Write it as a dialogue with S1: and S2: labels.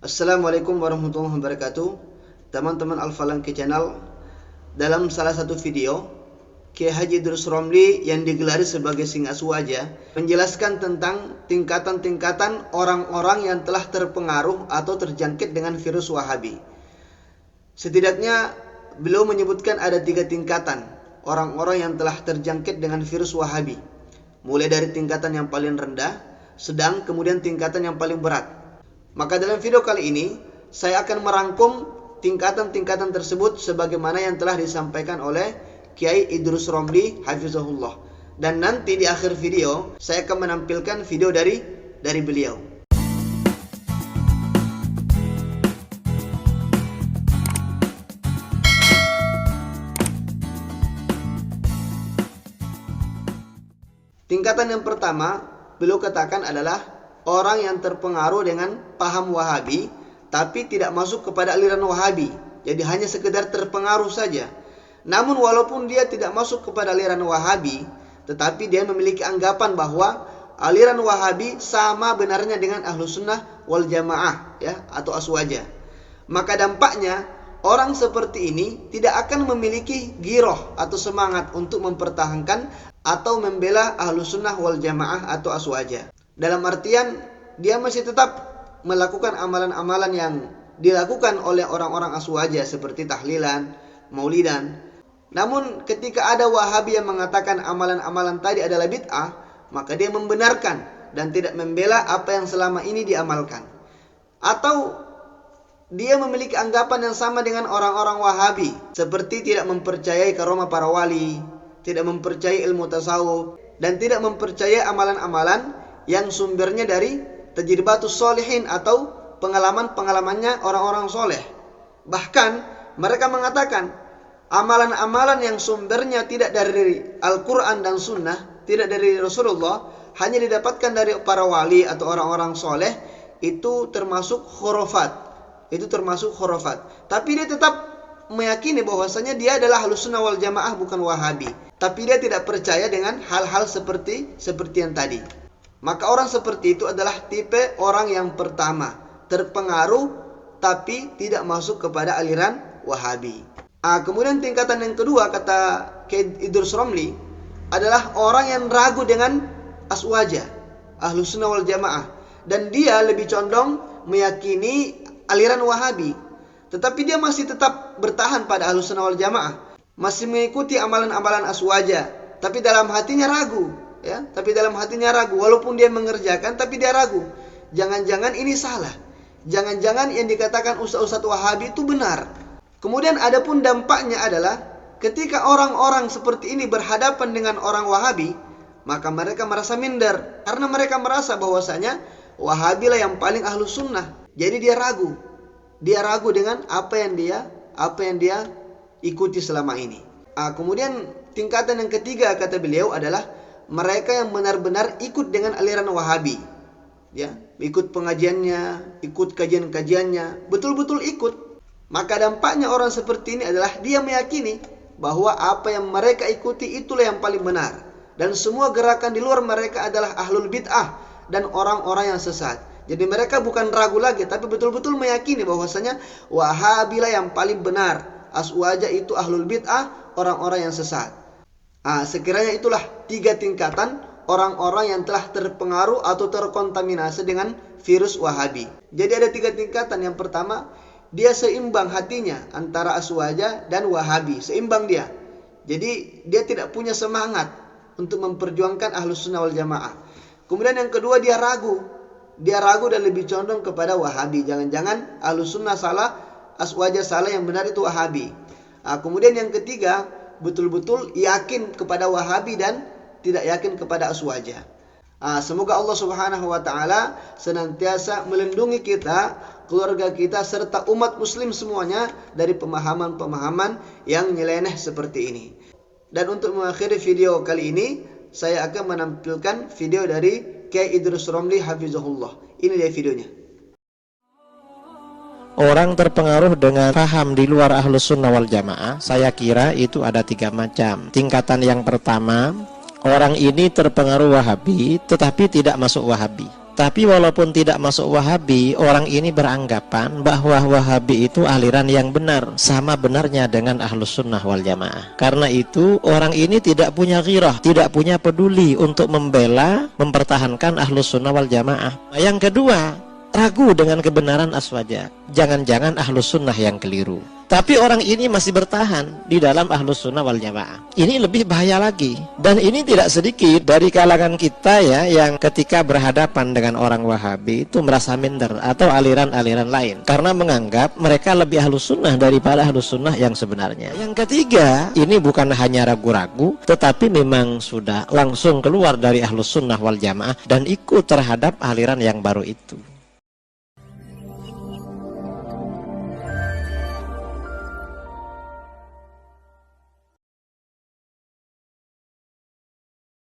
S1: Assalamualaikum warahmatullahi wabarakatuh. Teman-teman Al-Falangki Channel, dalam salah satu video, Kiai Haji Idrus Romli yang digelari sebagai Singa Aswaja menjelaskan tentang tingkatan-tingkatan orang-orang yang telah terpengaruh atau terjangkit dengan virus Wahabi. Setidaknya beliau menyebutkan ada 3 tingkatan orang-orang yang telah terjangkit dengan virus Wahabi. Mulai dari tingkatan yang paling rendah, sedang, kemudian tingkatan yang paling berat. Maka dalam video kali ini saya akan merangkum tingkatan-tingkatan tersebut sebagaimana yang telah disampaikan oleh Kiai Idrus Romli hafizahullah. Dan nanti di akhir video saya akan menampilkan video dari beliau. Tingkatan yang pertama beliau katakan adalah orang yang terpengaruh dengan paham Wahabi tapi tidak masuk kepada aliran Wahabi. Jadi hanya sekedar terpengaruh saja. Namun walaupun dia tidak masuk kepada aliran Wahabi, tetapi dia memiliki anggapan bahwa aliran Wahabi sama benarnya dengan Ahlus Sunnah wal Jamaah, ya, atau Aswaja. Maka dampaknya orang seperti ini tidak akan memiliki giroh atau semangat untuk mempertahankan atau membela Ahlus Sunnah wal Jamaah atau Aswaja. Dalam artian dia masih tetap melakukan amalan-amalan yang dilakukan oleh orang-orang Aswaja seperti tahlilan, maulidan. Namun ketika ada Wahabi yang mengatakan amalan-amalan tadi adalah bid'ah, maka dia membenarkan dan tidak membela apa yang selama ini diamalkan. Atau dia memiliki anggapan yang sama dengan orang-orang Wahabi, seperti tidak mempercayai karomah para wali, tidak mempercayai ilmu tasawuf, dan tidak mempercayai amalan-amalan yang sumbernya dari tajribatus sholihin atau pengalaman-pengalamannya orang-orang soleh. Bahkan mereka mengatakan amalan-amalan yang sumbernya tidak dari Al-Quran dan Sunnah, tidak dari Rasulullah, hanya didapatkan dari para wali atau orang-orang soleh, itu termasuk khurafat. Tapi dia tetap meyakini bahwasanya dia adalah Ahlus Sunnah wal Jamaah, bukan Wahabi. Tapi dia tidak percaya dengan hal-hal seperti yang tadi. Maka orang seperti itu adalah tipe orang yang pertama, terpengaruh tapi tidak masuk kepada aliran Wahabi. Kemudian tingkatan yang kedua, kata Kiai Idrus Romli, adalah orang yang ragu dengan Aswaja, Ahlus Sunnah wal Jamaah, dan dia lebih condong meyakini aliran Wahabi, tetapi dia masih tetap bertahan pada Ahlus Sunnah wal Jamaah, masih mengikuti amalan-amalan Aswaja, tapi dalam hatinya ragu. Walaupun dia mengerjakan tapi dia ragu. Jangan-jangan ini salah. Jangan-jangan yang dikatakan ustaz-ustaz Wahabi itu benar. Kemudian adapun dampaknya adalah ketika orang-orang seperti ini berhadapan dengan orang Wahabi, maka mereka merasa minder karena mereka merasa bahwasanya Wahabi lah yang paling Ahlus Sunnah. Jadi dia ragu. Dia ragu dengan apa yang dia ikuti selama ini. Kemudian tingkatan yang ketiga kata beliau adalah mereka yang benar-benar ikut dengan aliran Wahabi, ya, ikut pengajiannya, ikut kajian-kajiannya, betul-betul ikut. Maka dampaknya orang seperti ini adalah dia meyakini bahwa apa yang mereka ikuti itulah yang paling benar, dan semua gerakan di luar mereka adalah ahlul bid'ah dan orang-orang yang sesat. Jadi mereka bukan ragu lagi, tapi betul-betul meyakini bahwasanya Wahabilah yang paling benar, Aswaja itu ahlul bid'ah, orang-orang yang sesat. Sekiranya itulah 3 tingkatan orang-orang yang telah terpengaruh atau terkontaminasi dengan virus Wahabi. Jadi ada 3 tingkatan. Yang pertama, dia seimbang hatinya antara Aswaja dan Wahabi, seimbang dia. Jadi dia tidak punya semangat untuk memperjuangkan Ahlus Sunnah wal Jamaah. Kemudian yang kedua, dia ragu dan lebih condong kepada Wahabi. Jangan-jangan Ahlus Sunnah salah, Aswaja salah, yang benar itu Wahabi. Kemudian yang ketiga, betul-betul yakin kepada Wahabi dan tidak yakin kepada Aswaja. Semoga Allah Subhanahu wa taala senantiasa melindungi kita, keluarga kita, serta umat muslim semuanya dari pemahaman-pemahaman yang nyeleneh seperti ini. Dan untuk mengakhiri video kali ini, saya akan menampilkan video dari Kiai Idrus Romli hafizahullah. Ini dia videonya.
S2: Orang terpengaruh dengan paham di luar Ahlus Sunnah wal Jamaah, saya kira itu ada 3 macam. Tingkatan yang pertama, orang ini terpengaruh Wahabi tetapi tidak masuk Wahabi. Tapi walaupun tidak masuk Wahabi, orang ini beranggapan bahwa Wahabi itu aliran yang benar, sama benarnya dengan Ahlus Sunnah wal Jamaah. Karena itu orang ini tidak punya ghirah, tidak punya peduli untuk membela, mempertahankan Ahlus Sunnah wal Jamaah. Yang kedua, ragu dengan kebenaran Aswaja. Jangan-jangan Ahlus Sunnah yang keliru. Tapi orang ini masih bertahan di dalam Ahlus Sunnah wal Jamaah. Ini lebih bahaya lagi. Dan ini tidak sedikit dari kalangan kita ya, yang ketika berhadapan dengan orang Wahabi itu merasa minder atau aliran-aliran lain, karena menganggap mereka lebih Ahlus Sunnah daripada Ahlus Sunnah yang sebenarnya. Yang ketiga, ini bukan hanya ragu-ragu, tetapi memang sudah langsung keluar dari Ahlus Sunnah wal Jamaah dan ikut terhadap aliran yang baru itu.